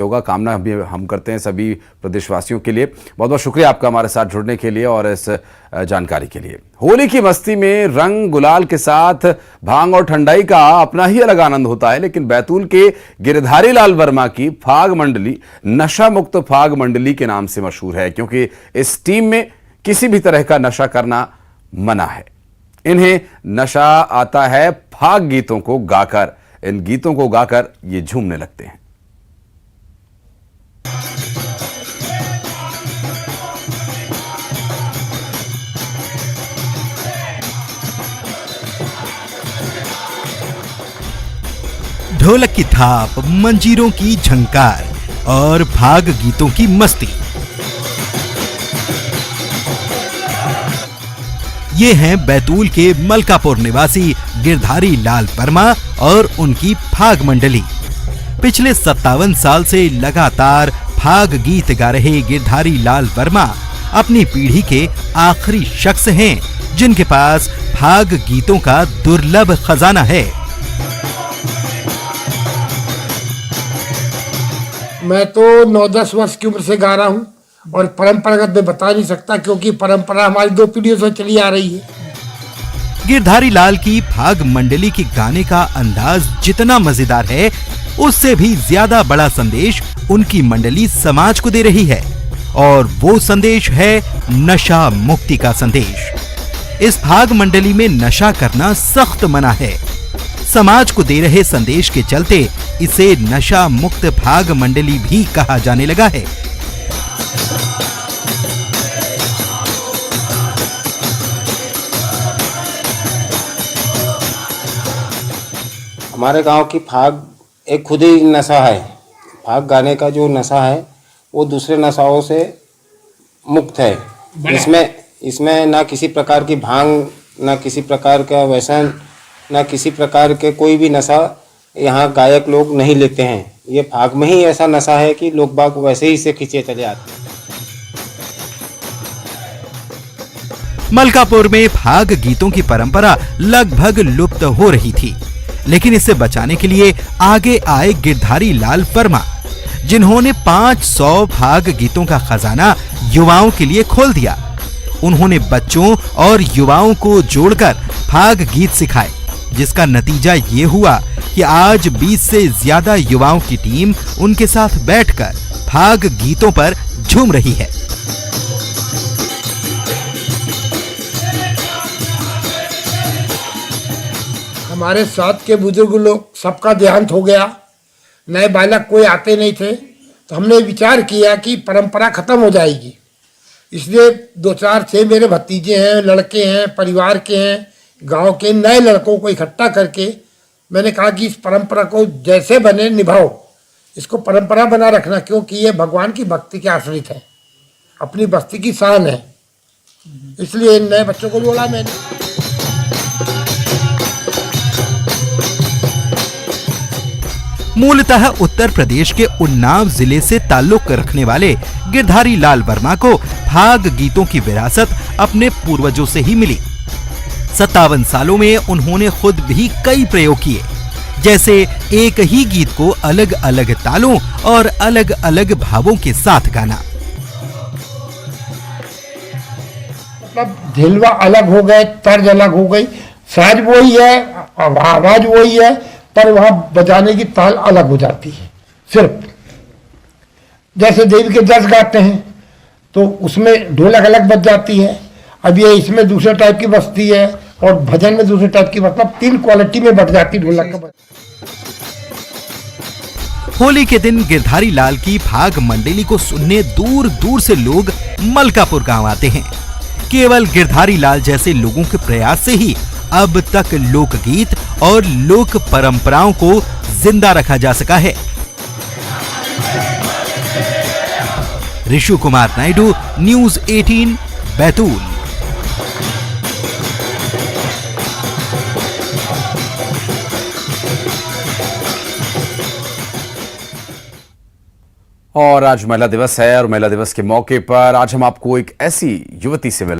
होगा, कामना भी हम करते हैं सभी प्रदेशवासियों के लिए। बहुत बहुत शुक्रिया आपका हमारे साथ जुड़ने के लिए और इस जानकारी के लिए। होली की मस्ती में रंग गुलाल के साथ भांग और ठंडाई का अपना ही अलग आनंद होता है, लेकिन बैतूल के गिरधारी लाल वर्मा की फाग मंडली नशा मुक्त फाग मंडली के नाम से मशहूर है, क्योंकि इस टीम में किसी भी तरह का नशा करना मना है। इन्हें नशा आता है फाग गीतों को गाकर। इन गीतों को गाकर ये झूमने लगते हैं। ढोलक की थाप, मंजीरों की झंकार और फाग गीतों की मस्ती, ये हैं बैतूल के मलकापुर निवासी गिरधारी लाल वर्मा और उनकी फाग मंडली। पिछले 57 साल से लगातार फाग गीत गा रहे गिरधारी लाल वर्मा अपनी पीढ़ी के आखिरी शख्स हैं जिनके पास फाग गीतों का दुर्लभ खजाना है। मैं तो 9-10 वर्ष की उम्र से गा रहा हूँ और परंपरागत में बता नहीं सकता, क्योंकि परंपरा हमारी 2 पीढ़ियों से चली आ रही है। गिरधारी लाल की फाग मंडली की गाने का अंदाज जितना मजेदार है, उससे भी ज्यादा बड़ा संदेश उनकी मंडली समाज को दे रही है, और वो संदेश है नशा मुक्ति का संदेश। इस फाग मंडली में नशा करना सख्त मना है। समाज को दे रहे संदेश के चलते इसे नशा मुक्त फाग मंडली भी कहा जाने लगा है। हमारे गांव की फाग एक खुद ही नशा है। फाग गाने का जो नशा है वो दूसरे नशाओं से मुक्त है। इसमें ना किसी प्रकार की भांग, ना किसी प्रकार का व्यसन, ना किसी प्रकार के कोई भी नशा यहाँ गायक लोग नहीं लेते हैं। ये फाग में ही ऐसा नशा है कि लोग बाग वैसे ही से खींचे चले आते हैं। मलकापुर में फाग गीतों की परंपरा लगभग लुप्त हो रही थी, लेकिन इसे बचाने के लिए आगे आए गिरधारी लाल वर्मा, जिन्होंने 500 फाग गीतों का खजाना युवाओं के लिए खोल दिया। उन्होंने बच्चों और युवाओं को जोड़कर फाग गीत सिखाए, जिसका नतीजा ये हुआ कि आज 20 से ज्यादा युवाओं की टीम उनके साथ बैठकर फाग गीतों पर झूम रही है। हमारे साथ के बुजुर्ग लोग सबका देहांत हो गया, नए बालक कोई आते नहीं थे, तो हमने विचार किया कि परंपरा खत्म हो जाएगी। इसलिए 2-4-6 मेरे भतीजे हैं, लड़के हैं, परिवार के हैं, गांव के नए लड़कों को इकट्ठा करके मैंने कहा कि इस परंपरा को जैसे बने निभाओ, इसको परंपरा बना रखना, क्योंकि ये भगवान की भक्ति के आश्रित है, अपनी बस्ती की शान है। इसलिए इन नए बच्चों को जोड़ा मैंने। मूलतः उत्तर प्रदेश के उन्नाव जिले से ताल्लुक रखने वाले गिरधारी लाल वर्मा को फाग गीतों की विरासत अपने पूर्वजों से ही मिली। 57 सालों में उन्होंने खुद भी कई प्रयोग किए, जैसे एक ही गीत को अलग अलग तालों और अलग अलग भावों के साथ गाना। मतलब ढिलवा अलग हो गए, तर्ज अलग हो गई, साज वही है, आवाज वही है, पर वहां बजाने की ताल अलग हो जाती है। सिर्फ जैसे देवी के जस गाते हैं तो उसमें ढोलक अलग बज जाती है, अब ये इसमें दूसरे टाइप की बजती है, और भजन में दूसरे टाइप की, मतलब 3 क्वालिटी में बज जाती ढोलक का। होली के दिन गिरधारी लाल की फाग मंडली को सुनने दूर दूर से लोग मलकापुर गांव आते हैं। केवल गिरधारी लाल जैसे लोगों के प्रयास से ही अब तक लोकगीत और लोक परंपराओं को जिंदा रखा जा सका है। ऋषु कुमार नायडू, न्यूज़ 18, बैतूल। और आज महिला दिवस है, और महिला दिवस के मौके पर आज हम आपको एक ऐसी युवती से